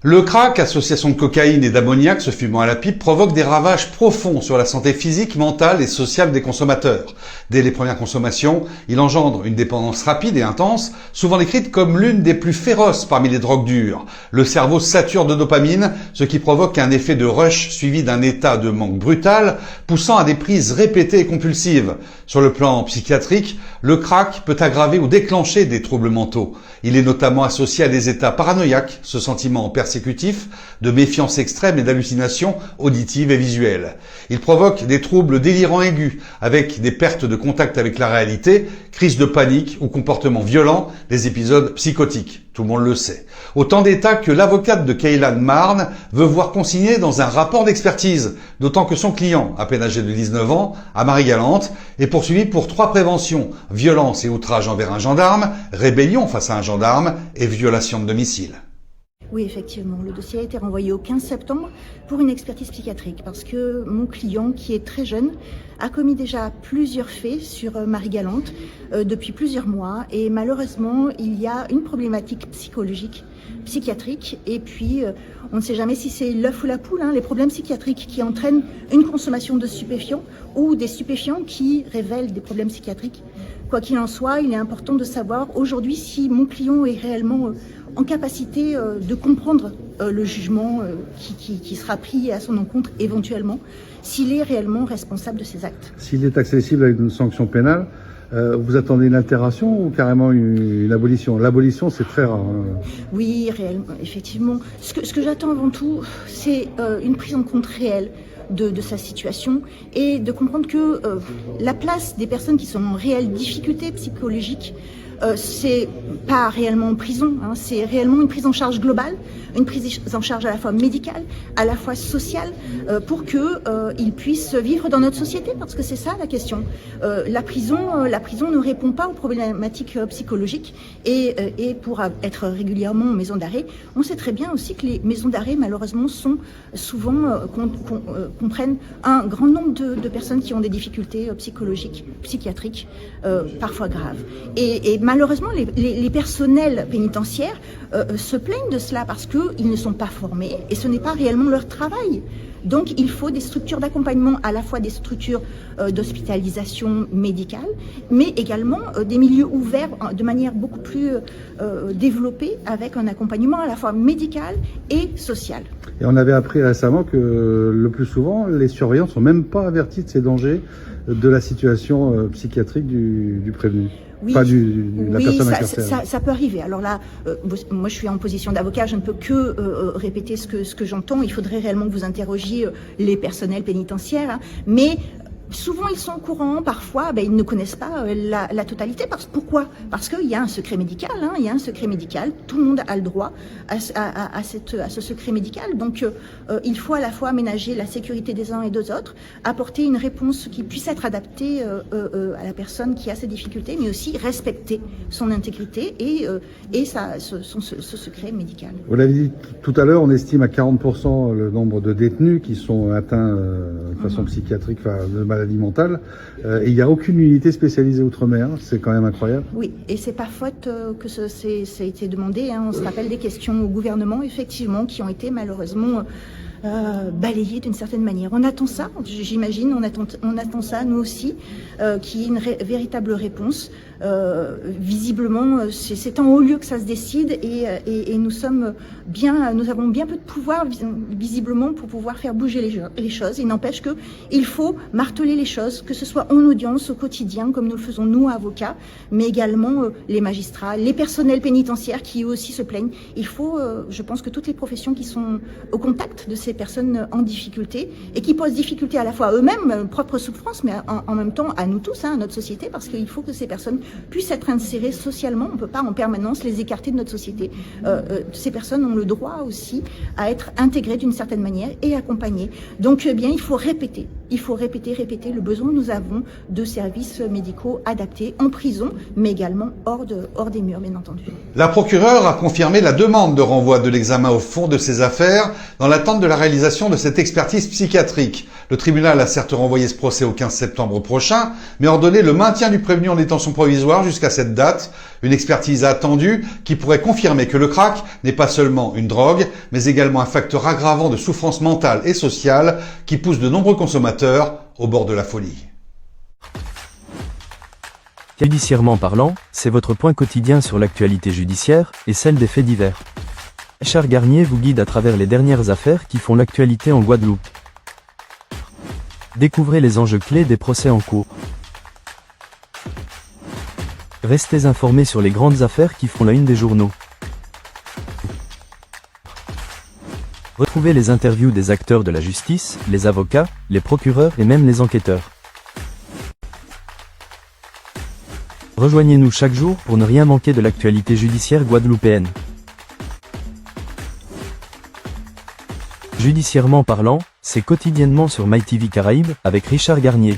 Le crack, association de cocaïne et d'ammoniac se fumant à la pipe, provoque des ravages profonds sur la santé physique, mentale et sociale des consommateurs. Dès les premières consommations, il engendre une dépendance rapide et intense, souvent décrite comme l'une des plus féroces parmi les drogues dures. Le cerveau sature de dopamine, ce qui provoque un effet de rush suivi d'un état de manque brutal, poussant à des prises répétées et compulsives. Sur le plan psychiatrique, le crack peut aggraver ou déclencher des troubles mentaux. Il est notamment associé à des états paranoïaques, ce sentiment persécutif, de méfiance extrême et d'hallucinations auditives et visuelles. Il provoque des troubles délirants aigus, avec des pertes de contact avec la réalité, crises de panique ou comportements violents, des épisodes psychotiques. Tout le monde le sait. Autant d'états que l'avocate de Kaylan Marne veut voir consignés dans un rapport d'expertise, d'autant que son client, à peine âgé de 19 ans, à Marie-Galante, est poursuivi pour 3 préventions: violence et outrage envers un gendarme, rébellion face à un gendarme et violation de domicile. Oui, effectivement. Le dossier a été renvoyé au 15 septembre pour une expertise psychiatrique parce que mon client, qui est très jeune, a commis déjà plusieurs faits sur Marie-Galante depuis plusieurs mois et malheureusement, il y a une problématique psychologique, psychiatrique et puis on ne sait jamais si c'est l'œuf ou la poule, les problèmes psychiatriques qui entraînent une consommation de stupéfiants ou des stupéfiants qui révèlent des problèmes psychiatriques. Quoi qu'il en soit, il est important de savoir aujourd'hui si mon client est réellement en capacité de comprendre le jugement qui sera pris à son encontre éventuellement, s'il est réellement responsable de ses actes. S'il est accessible à une sanction pénale, vous attendez une altération ou carrément une abolition? L'abolition, c'est très rare. Oui, réellement, effectivement. Ce que j'attends avant tout, c'est une prise en compte réelle de sa situation et de comprendre que la place des personnes qui sont en réelle difficulté psychologique, c'est pas réellement en prison, c'est réellement une prise en charge globale, une prise en charge à la fois médicale, à la fois sociale, pour que ils puissent vivre dans notre société, parce que c'est ça la question. La prison ne répond pas aux problématiques psychologiques et pour être régulièrement en maison d'arrêt, on sait très bien aussi que les maisons d'arrêt malheureusement sont souvent comprennent un grand nombre de personnes qui ont des difficultés psychologiques, psychiatriques, parfois graves. Et malheureusement, les personnels pénitentiaires se plaignent de cela parce qu'ils ne sont pas formés et ce n'est pas réellement leur travail. Donc il faut des structures d'accompagnement, à la fois des structures d'hospitalisation médicale, mais également des milieux ouverts de manière beaucoup plus développée avec un accompagnement à la fois médical et social. Et on avait appris récemment que le plus souvent, les surveillants ne sont même pas avertis de ces dangers de la situation psychiatrique du prévenu. Oui, pas la personne incarcérée. Ça peut arriver. Alors là, moi je suis en position d'avocat, je ne peux que répéter ce que j'entends. Il faudrait réellement que vous interrogiez les personnels pénitentiaires, mais souvent ils sont au courant, parfois ils ne connaissent pas la totalité. Pourquoi? Parce qu'il y a un secret médical, il y a un secret médical, tout le monde a le droit à ce secret médical. Donc il faut à la fois aménager la sécurité des uns et des autres, apporter une réponse qui puisse être adaptée à la personne qui a ces difficultés, mais aussi respecter son intégrité et ce secret médical. Vous l'avez dit tout à l'heure, on estime à 40% le nombre de détenus qui sont atteints de façon psychiatrique, de maladie mentale, et il n'y a aucune unité spécialisée outre-mer, c'est quand même incroyable. Oui, et c'est pas faute que ça a été demandé, on se rappelle des questions au gouvernement, effectivement, qui ont été malheureusement balayées d'une certaine manière. On attend ça, j'imagine, on attend ça, nous aussi, qu'il y ait une véritable réponse. Visiblement, c'est en haut lieu que ça se décide et nous avons bien peu de pouvoir visiblement pour pouvoir faire bouger les choses. Il n'empêche que il faut marteler les choses, que ce soit en audience, au quotidien, comme nous le faisons nous, avocats, mais également les magistrats, les personnels pénitentiaires qui eux aussi se plaignent. Il faut, je pense que toutes les professions qui sont au contact de ces personnes en difficulté et qui posent difficulté à la fois à eux-mêmes, propre souffrance, mais en même temps à nous tous, à notre société, parce qu'il faut que ces personnes puissent être insérées socialement. On ne peut pas en permanence les écarter de notre société. Ces personnes ont le droit aussi à être intégrées d'une certaine manière et accompagnées. Donc il faut répéter le besoin que nous avons de services médicaux adaptés en prison, mais également hors des murs, bien entendu. La procureure a confirmé la demande de renvoi de l'examen au fond de ces affaires dans l'attente de la réalisation de cette expertise psychiatrique. Le tribunal a certes renvoyé ce procès au 15 septembre prochain, mais ordonné le maintien du prévenu en détention provisoire jusqu'à cette date. Une expertise attendue qui pourrait confirmer que le crack n'est pas seulement une drogue, mais également un facteur aggravant de souffrance mentale et sociale qui pousse de nombreux consommateurs au bord de la folie. Judiciairement parlant, c'est votre point quotidien sur l'actualité judiciaire et celle des faits divers. Richard Garnier vous guide à travers les dernières affaires qui font l'actualité en Guadeloupe. Découvrez les enjeux clés des procès en cours. Restez informés sur les grandes affaires qui font la une des journaux. Retrouvez les interviews des acteurs de la justice, les avocats, les procureurs et même les enquêteurs. Rejoignez-nous chaque jour pour ne rien manquer de l'actualité judiciaire guadeloupéenne. Judiciairement parlant, c'est quotidiennement sur MyTV Caraïbes avec Richard Garnier.